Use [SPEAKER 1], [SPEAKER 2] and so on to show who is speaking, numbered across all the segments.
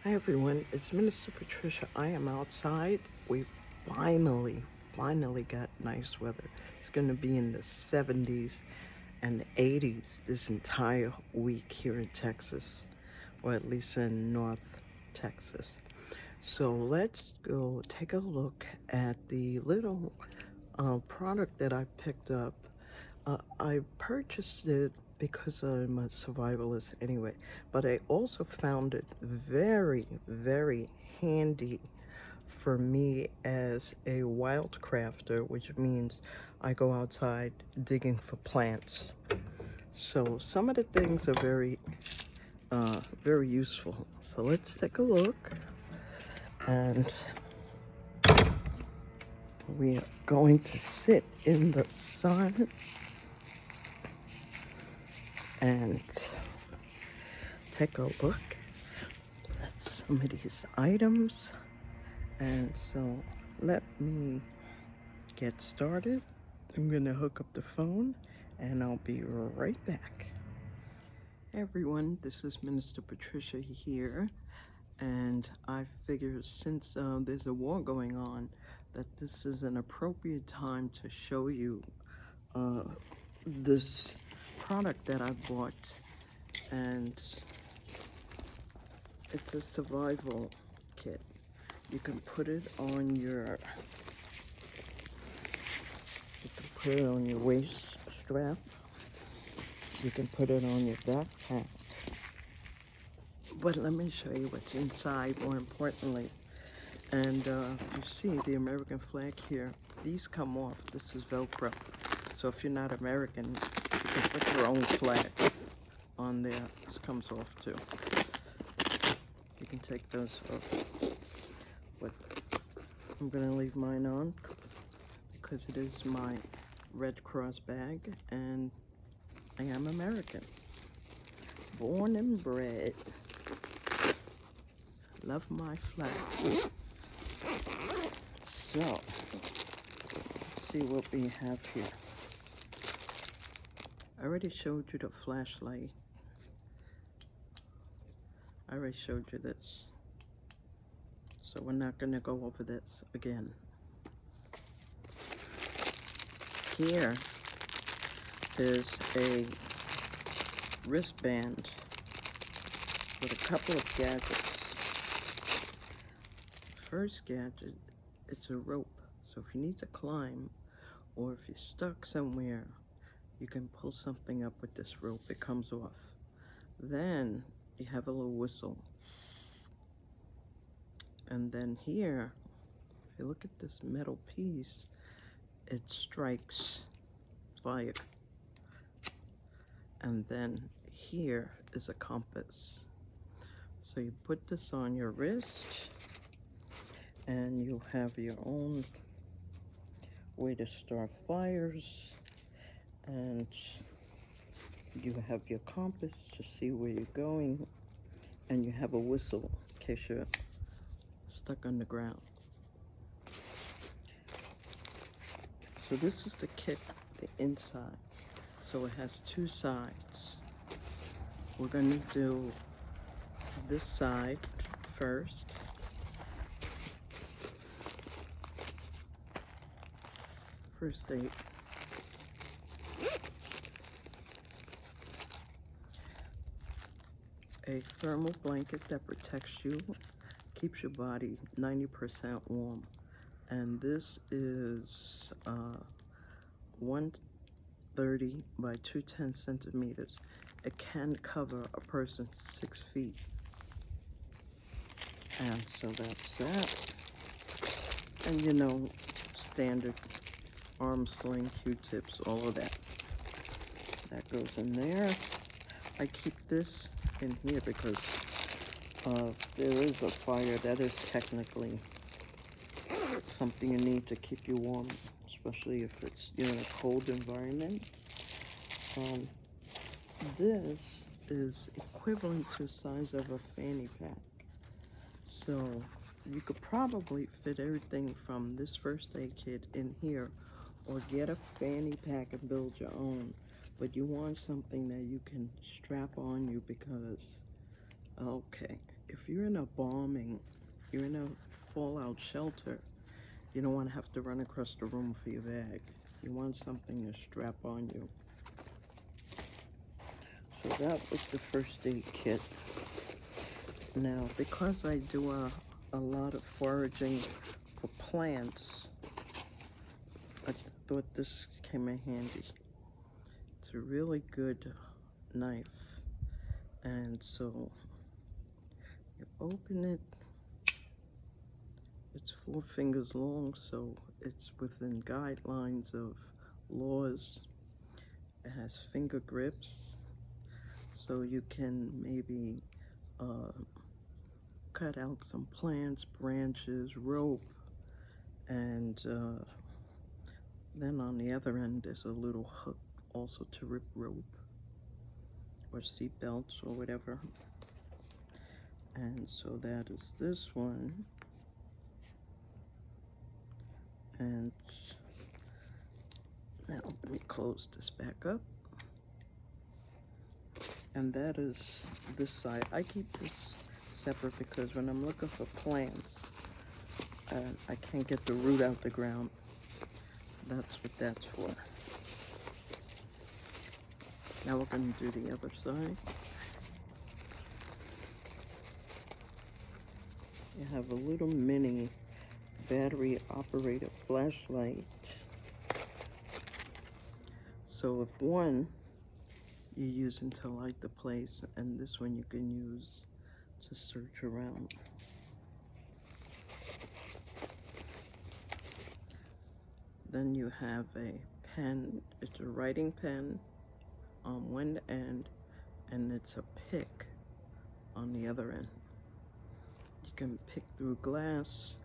[SPEAKER 1] Hi everyone, it's Minister Patricia. I am outside. We finally got nice weather. It's going to be in the 70s and 80s this entire week here in Texas, or at least in North Texas. So let's go take a look at the little product that I picked up. I purchased it because I'm a survivalist anyway, but I also found it very handy for me as a wild crafter, which means I go outside digging for plants. So some of the things are very useful. So let's take a look, and we are going to sit in the sun and take a look at some of these items. And so let me get started. I'm gonna hook up the phone and I'll be right back. Hey everyone, this is Minister Patricia here, and I figure since there's a war going on that this is an appropriate time to show you this product that I bought, and it's a survival kit. You can put it on your waist strap. You can put it on your backpack. But let me show you what's inside more importantly. And you see the American flag here. These come off. This is Velcro. So if you're not American, you can put your own flag on there. This comes off too. You can take those off. But I'm gonna leave mine on because it is my Red Cross bag, and I am American. Born and bred. Love my flag. So, let's see what we have here. I already showed you the flashlight. I already showed you this. So we're not gonna go over this again. Here is a wristband with a couple of gadgets. First gadget, it's a rope. So if you need to climb, or if you're stuck somewhere, you can pull something up with this rope. It comes off. Then you have a little whistle. And then here, if you look at this metal piece, it strikes fire. And then here is a compass. So you put this on your wrist, and you have your own way to start fires, and you have your compass to see where you're going, and you have a whistle in case you're stuck on the ground. So this is the kit, the inside. So it has two sides. We're going to do this side first. First aid. A thermal blanket that protects you, keeps your body 90% warm. And this is 130 by 210 centimeters. It can cover a person 6 feet. And so that's that. And you know, standard arm sling, Q-tips, all of that. That goes in there. I keep this in here because there is a fire. That is technically something you need to keep you warm, especially if it's in a cold environment. This is equivalent to the size of a fanny pack. So you could probably fit everything from this first aid kit in here, or get a fanny pack and build your own. But you want something that you can strap on you because, okay, if you're in a bombing, you're in a fallout shelter, you don't want to have to run across the room for your bag. You want something to strap on you. So that was the first aid kit. Now, because I do a lot of foraging for plants, I thought this came in handy. It's a really good knife. And so you open it. It's 4 fingers long, so it's within guidelines of laws. It has finger grips, so you can maybe cut out some plants, branches, rope, and then on the other end there's a little hook also to rip rope or seat belts or whatever. And so that is this one. And now let me close this back up. And that is this side. I keep this separate because when I'm looking for plants, I can't get the root out the ground. That's what that's for. Now we're going to do the other side. You have a little mini battery operated flashlight. So if one you're using to light the place, and this one you can use to search around. Then you have a pen. It's a writing pen on one end, and it's a pick on the other end. You can pick through glass,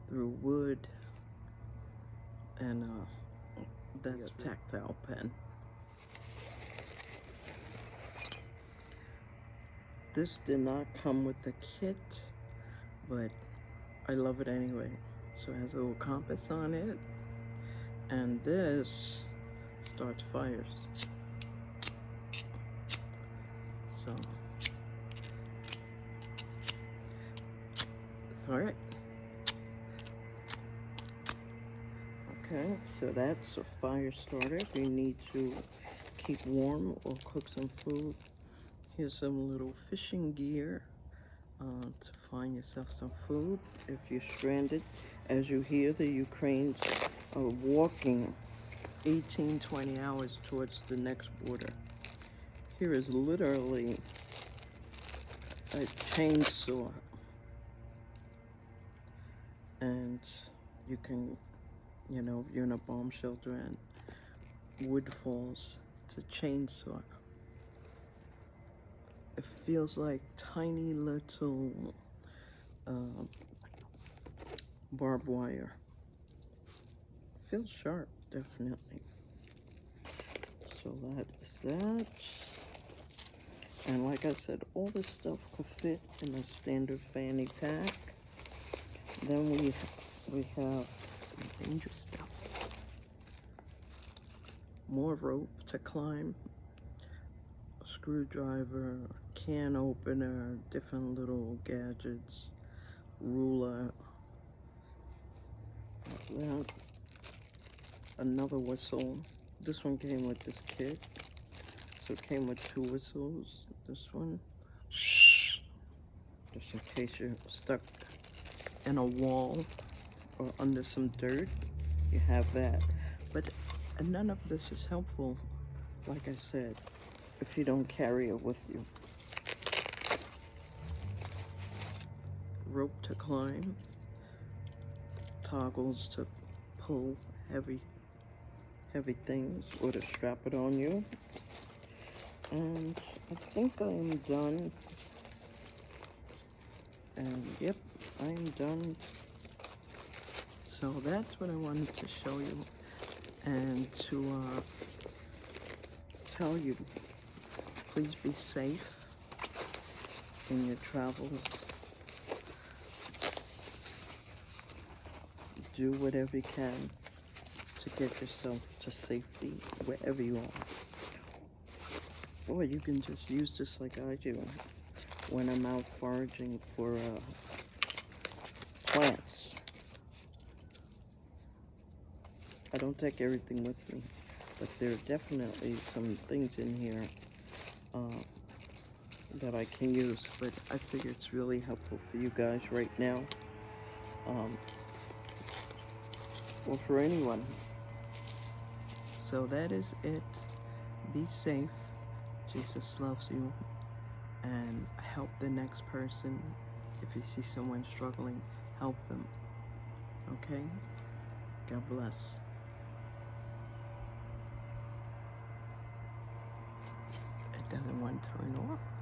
[SPEAKER 1] through wood, and that's a tactile pen. This did not come with the kit, but I love it anyway. So it has a little compass on it, and this starts fires. So, it's all right. Okay, so that's a fire starter if you need to keep warm or cook some food. Here's some little fishing gear to find yourself some food if you're stranded. As you hear, the Ukrainians are walking 18, 20 hours towards the next border. Here is literally a chainsaw. And you can, you know, if you're in a bomb shelter and wood falls, it's a chainsaw. It feels like tiny little barbed wire. Feels sharp, definitely. So that is that. And like I said, all this stuff could fit in a standard Fannie pack. Then we have some dangerous stuff. More rope to climb, a screwdriver, can opener, different little gadgets, ruler, that. Another whistle. This one came with this kit, so it came with 2 whistles. This one, just in case you're stuck in a wall or under some dirt, you have that. But none of this is helpful, like I said, if you don't carry it with you. Rope to climb, toggles to pull heavy things or to strap it on you. And I think I'm done. And yep, I'm done. So that's what I wanted to show you and to tell you, please be safe in your travels. Do whatever you can to get yourself to safety wherever you are. Or you can just use this like I do. when I'm out foraging for plants. I don't take everything with me, but there are definitely some things in here that I can use, but I figure it's really helpful for you guys right now, or for anyone. So that is it. Be safe. Jesus loves you, and help the next person. If you see someone struggling, help them. Okay? God bless. It doesn't want to turn off.